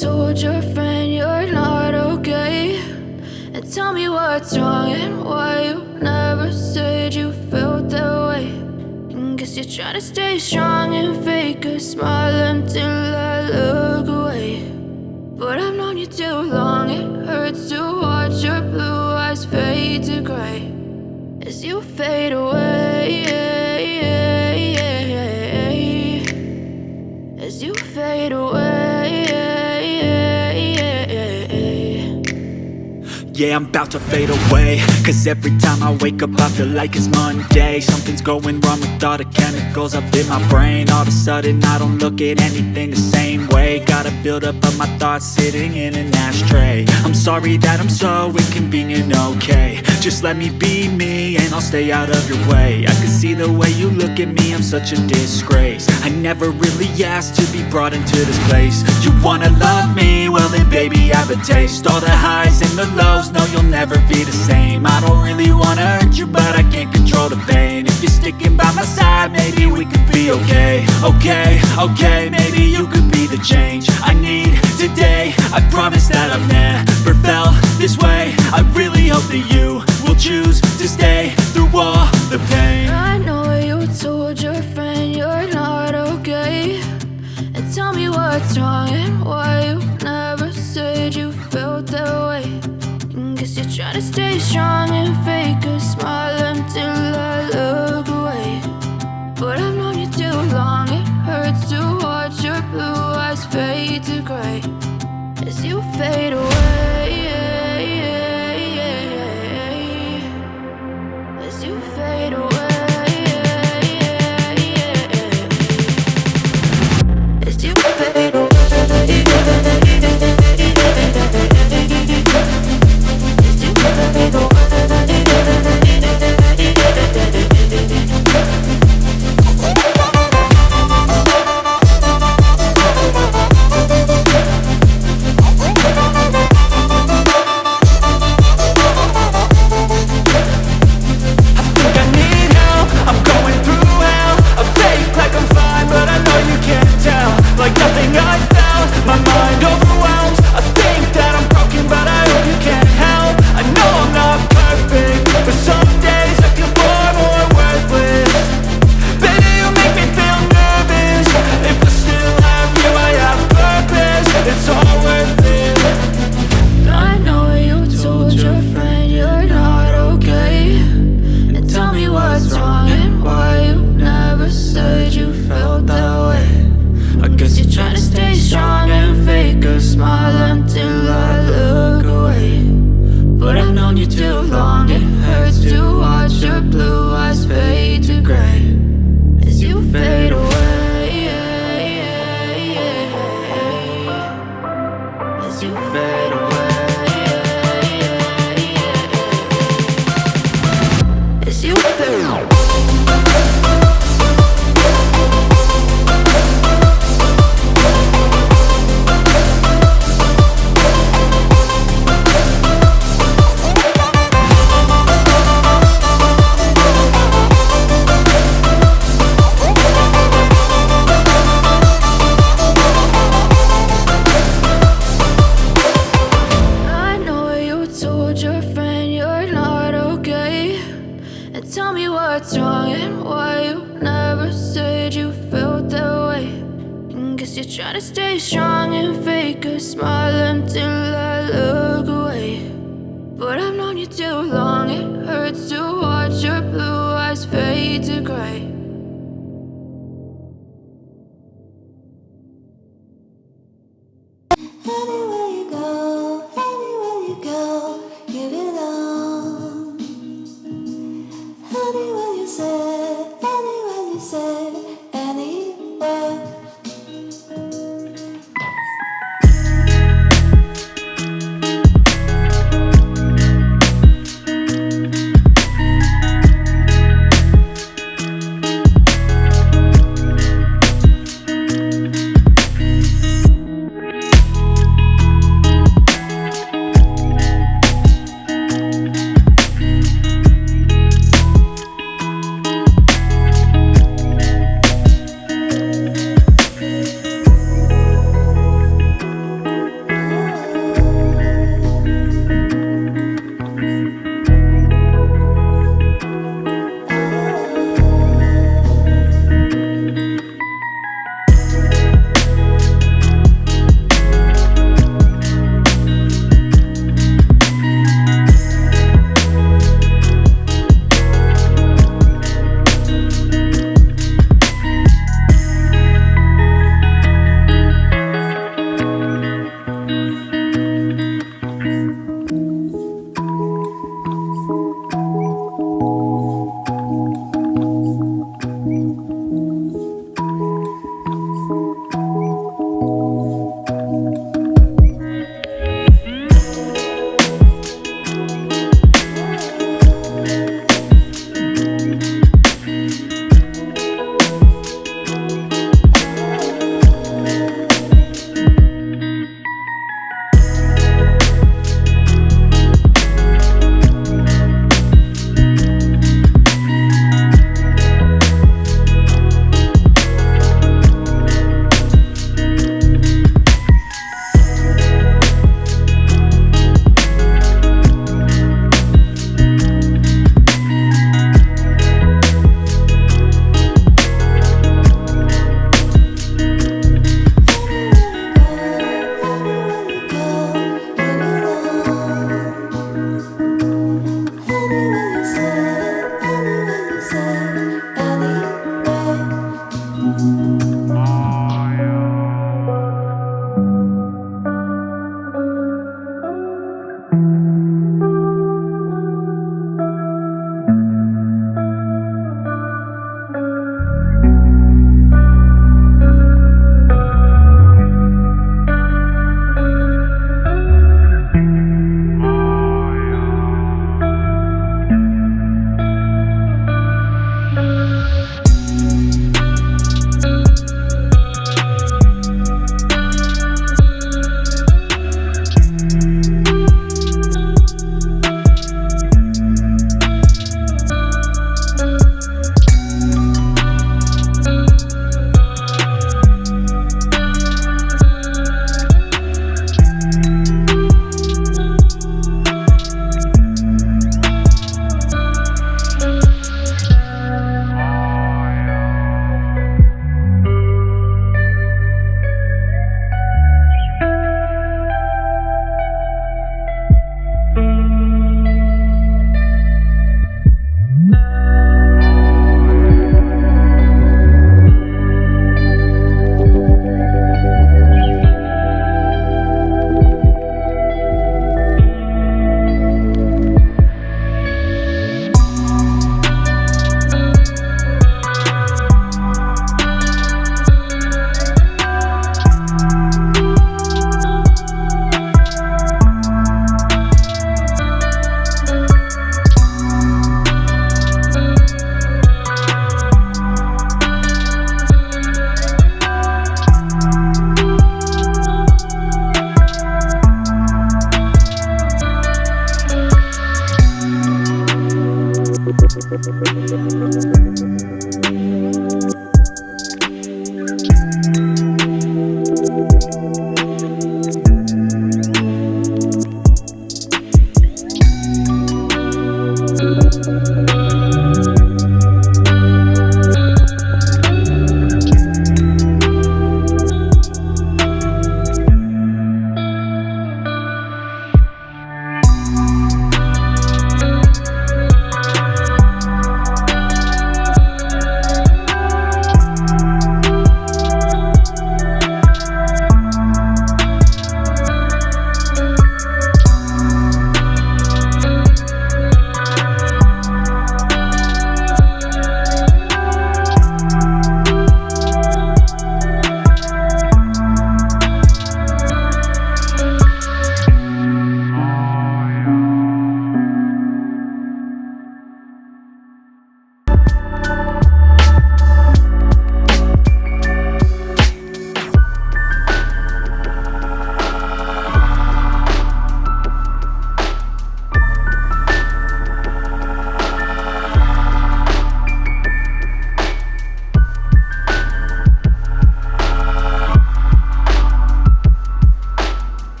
told your friend you're not okay, and tell me what's wrong and why you never said you felt that way. And guess you're trying to stay strong and fake a smile until I look away. But I've known you too long, it hurts to watch your blue eyes fade to gray as you fade away, as you fade away. Yeah, I'm about to fade away, cause every time I wake up I feel like it's Monday. Something's going wrong with all the chemicals up in my brain. All of a sudden I don't look at anything the same way. Gotta build up of my thoughts sitting in an ashtray. I'm sorry that I'm so inconvenient, okay. Just let me be me and I'll stay out of your way. I can see the way you look at me, I'm such a disgrace. I never really asked to be brought into this place. You wanna love me? Well then baby I have a taste. All the highs and the lows, no you'll never be the same. I don't really wanna hurt you but I can't control the pain. If you're sticking by my side maybe we could be okay. Okay, maybe you could be the change I need today. I promise that I've never felt this way. I really hope that you will choose to stay through all the pain. I know you told your friend you're not okay, and tell me what's wrong and why you never said you felt that way. And guess you're trying to stay strong and fake a smile until I look away. But I've known you too long, it hurts to watch your blue eyes fade to gray as you fade away, as you fade away, as you fade away.